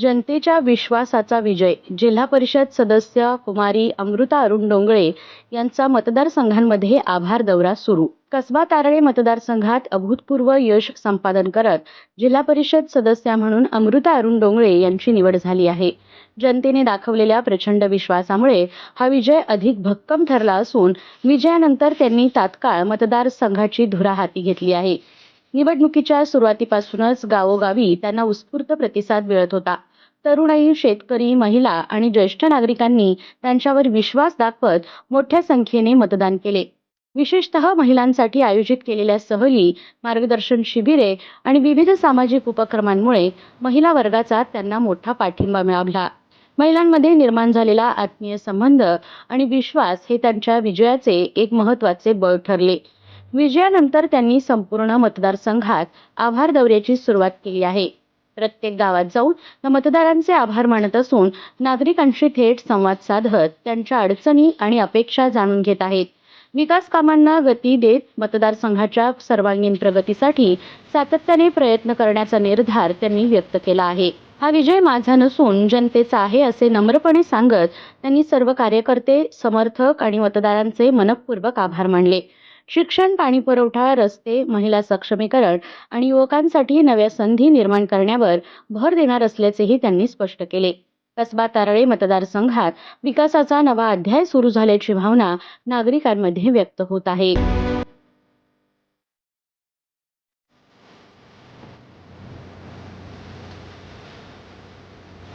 जनतेच्या विश्वासाचा विजय. जिल्हा परिषद सदस्य कुमारी अमृता अरुण डोंगळे यांचा मतदारसंघांमध्ये आभार दौरा सुरू. कसबा तारळे मतदारसंघात अभूतपूर्व यश संपादन करत जिल्हा परिषद सदस्या म्हणून अमृता अरुण डोंगळे यांची निवड झाली आहे. जनतेने दाखवलेल्या प्रचंड विश्वासामुळे हा विजय अधिक भक्कम ठरला असून विजयानंतर त्यांनी तात्काळ मतदारसंघाची धुरा हाती घेतली आहे. निवडणुकीच्या सुरुवातीपासूनच गावोगावी त्यांना उत्स्फूर्त प्रतिसाद मिळत होता. तरुणाई, शेतकरी, महिला आणि ज्येष्ठ नागरिकांनी त्यांच्यावर विश्वास दाखवत मोठ्या संख्येने मतदान केले. विशेषतः महिलांसाठी आयोजित केलेल्या सहली, मार्गदर्शन शिबिरे आणि विविध सामाजिक उपक्रमांमुळे महिला वर्गाचा त्यांना मोठा पाठिंबा मिळाला. महिलांमध्ये निर्माण झालेला आत्मीय संबंध आणि विश्वास हे त्यांच्या विजयाचे एक महत्त्वाचे बळ ठरले. विजयानंतर त्यांनी संपूर्ण मतदारसंघात आभार दौऱ्याची सुरुवात केली आहे. प्रत्येक गावात जाऊन मतदारांचे आभार मानत असून नागरिकांशी थेट संवाद साधत त्यांच्या अडचणी आणि अपेक्षा जाणून घेत आहेत. विकास कामांना गती देत मतदारसंघाच्या सर्वांगीण प्रगतीसाठी सातत्याने प्रयत्न करण्याचा निर्धार त्यांनी व्यक्त केला आहे. हा विजय माझा नसून जनतेचा आहे असे नम्रपणे सांगत त्यांनी सर्व कार्यकर्ते, समर्थक आणि मतदारांचे मनःपूर्वक आभार मानले. शिक्षण, पाणीपुरवठा, रस्ते, महिला सक्षमीकरण आणि युवकांसाठी नव्या संधी निर्माण करण्यावर भर देणार असल्याचेही त्यांनी स्पष्ट केले. कसबा तारळे मतदारसंघात विकासाचा नवा अध्याय सुरू झाल्याची भावना नागरिकांमध्ये व्यक्त होत आहे.